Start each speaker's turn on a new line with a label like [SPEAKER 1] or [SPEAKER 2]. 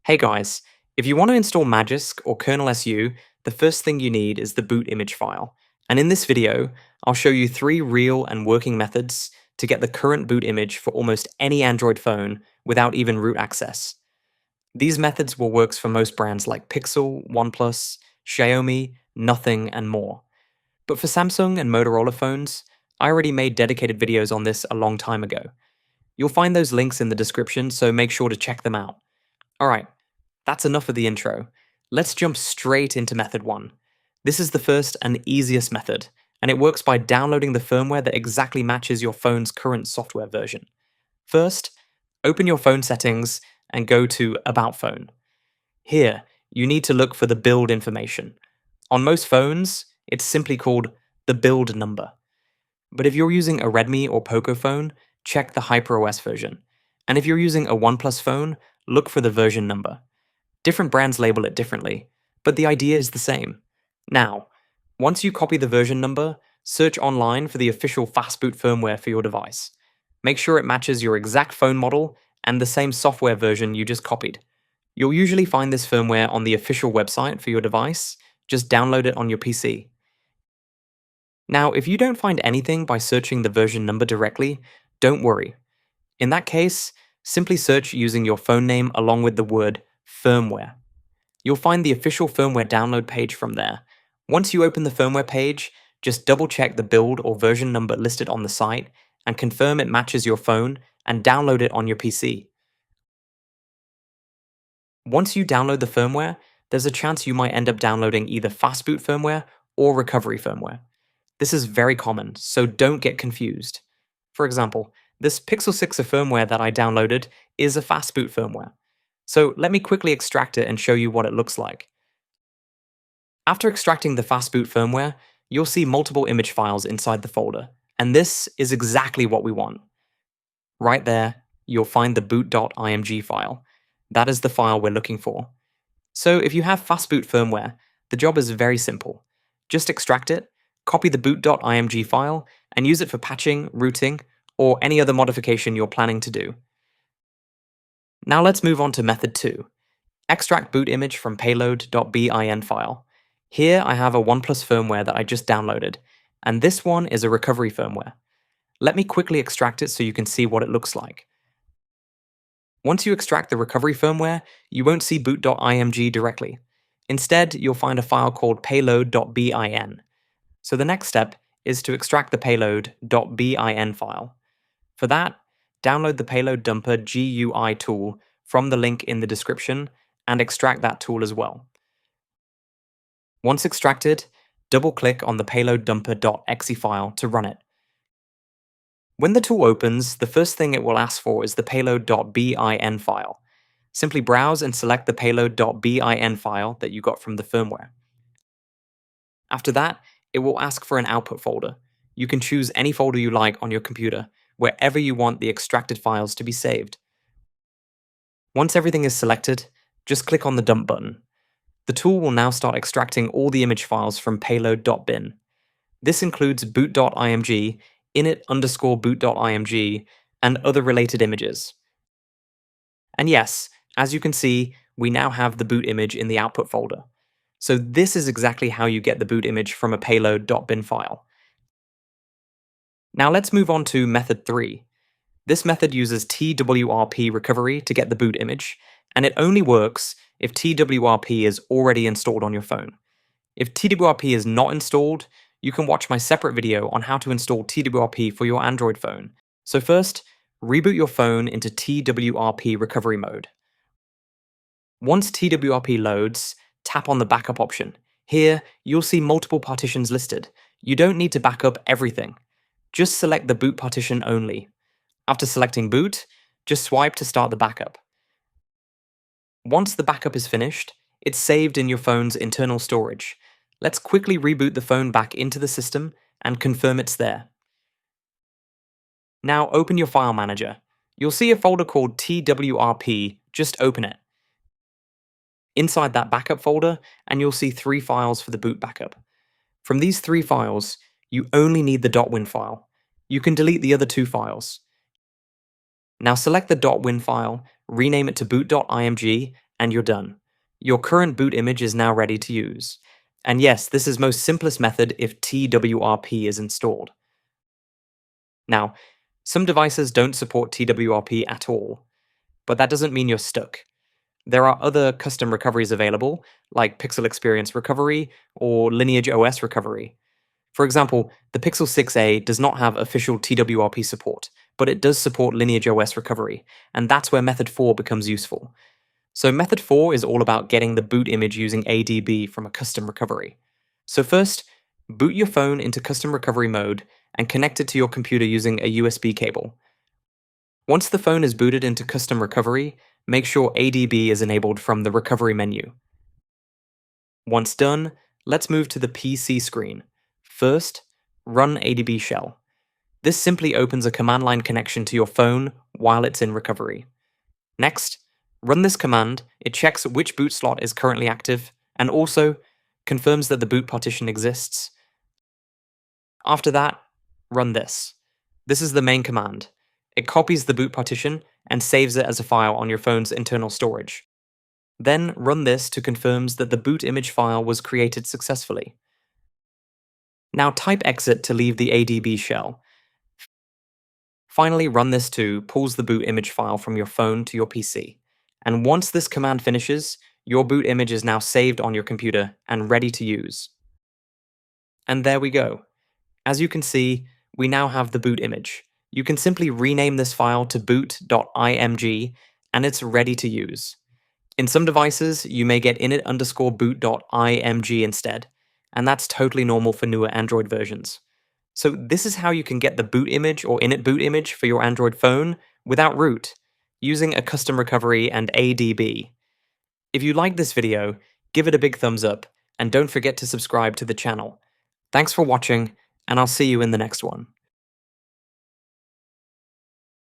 [SPEAKER 1] Hey guys, if you want to install Magisk or kernel SU, the first thing you need is the boot image file. And in this video, I'll show you 3 real and working methods to get the current boot image for almost any Android phone without even root access. These methods will work for most brands like Pixel, OnePlus, Xiaomi, Nothing, and more. But for Samsung and Motorola phones, I already made dedicated videos on this a long time ago. You'll find those links in the description, so make sure to check them out. Alright, that's enough of the intro. Let's jump straight into method 1. This is the first and easiest method, and it works by downloading the firmware that exactly matches your phone's current software version. First, open your phone settings and go to About Phone. Here, you need to look for the build information. On most phones, it's simply called the build number. But if you're using a Redmi or Poco phone, check the HyperOS version. And if you're using a OnePlus phone, look for the version number. Different brands label it differently, but the idea is the same. Now, once you copy the version number, search online for the official fastboot firmware for your device. Make sure it matches your exact phone model and the same software version you just copied. You'll usually find this firmware on the official website for your device. Just download it on your PC. Now, if you don't find anything by searching the version number directly, don't worry. In that case, simply search using your phone name along with the word firmware. You'll find the official firmware download page from there. Once you open the firmware page, just double check the build or version number listed on the site and confirm it matches your phone and download it on your PC. Once you download the firmware, there's a chance you might end up downloading either fastboot firmware or recovery firmware. This is very common, so don't get confused. For example, this Pixel 6 firmware that I downloaded is a fastboot firmware. So let me quickly extract it and show you what it looks like. After extracting the fastboot firmware, you'll see multiple image files inside the folder, and this is exactly what we want. Right there, you'll find the boot.img file. That is the file we're looking for. So if you have fastboot firmware, the job is very simple. Just extract it, copy the boot.img file, and use it for patching, rooting, or any other modification you're planning to do. Now let's move on to method 2. Extract boot image from payload.bin file. Here I have a OnePlus firmware that I just downloaded, and this one is a recovery firmware. Let me quickly extract it so you can see what it looks like. Once you extract the recovery firmware, you won't see boot.img directly. Instead, you'll find a file called payload.bin. So the next step is to extract the payload.bin file. For that, download the payload dumper GUI tool from the link in the description and extract that tool as well. Once extracted, double-click on the payload dumper.exe file to run it. When the tool opens, the first thing it will ask for is the payload.bin file. Simply browse and select the payload.bin file that you got from the firmware. After that, it will ask for an output folder. You can choose any folder you like on your computer, wherever you want the extracted files to be saved. Once everything is selected, just click on the dump button. The tool will now start extracting all the image files from payload.bin. This includes boot.img, init_boot.img, and other related images. And yes, as you can see, we now have the boot image in the output folder. So this is exactly how you get the boot image from a payload.bin file. Now let's move on to method 3. This method uses TWRP recovery to get the boot image, and it only works if TWRP is already installed on your phone. If TWRP is not installed, you can watch my separate video on how to install TWRP for your Android phone. So first, reboot your phone into TWRP recovery mode. Once TWRP loads, tap on the backup option. Here, you'll see multiple partitions listed. You don't need to back up everything. Just select the boot partition only. After selecting boot, just swipe to start the backup. Once the backup is finished, it's saved in your phone's internal storage. Let's quickly reboot the phone back into the system and confirm it's there. Now open your file manager. You'll see a folder called TWRP, just open it. Inside that backup folder, and you'll see 3 files for the boot backup. From these 3 files, you only need the .win file. You can delete the other 2 files. Now select the .win file, rename it to boot.img, and you're done. Your current boot image is now ready to use. And yes, this is most simplest method if TWRP is installed. Now, some devices don't support TWRP at all, but that doesn't mean you're stuck. There are other custom recoveries available, like Pixel Experience Recovery or Lineage OS Recovery. For example, the Pixel 6a does not have official TWRP support, but it does support Lineage OS Recovery, and that's where Method 4 becomes useful. So Method 4 is all about getting the boot image using ADB from a custom recovery. So first, boot your phone into custom recovery mode and connect it to your computer using a USB cable. Once the phone is booted into custom recovery, make sure ADB is enabled from the recovery menu. Once done, let's move to the PC screen. First, run ADB shell. This simply opens a command line connection to your phone while it's in recovery. Next, run this command. It checks which boot slot is currently active and also confirms that the boot partition exists. After that, run this. This is the main command. It copies the boot partition and saves it as a file on your phone's internal storage. Then run this to confirm that the boot image file was created successfully. Now type exit to leave the ADB shell. Finally, run this too, pulls the boot image file from your phone to your PC. And once this command finishes, your boot image is now saved on your computer and ready to use. And there we go. As you can see, we now have the boot image. You can simply rename this file to boot.img and it's ready to use. In some devices, you may get init_boot.img instead, and that's totally normal for newer Android versions. So this is how you can get the boot image or init boot image for your Android phone without root, using a custom recovery and ADB. If you liked this video, give it a big thumbs up, and don't forget to subscribe to the channel. Thanks for watching, and I'll see you in the next one.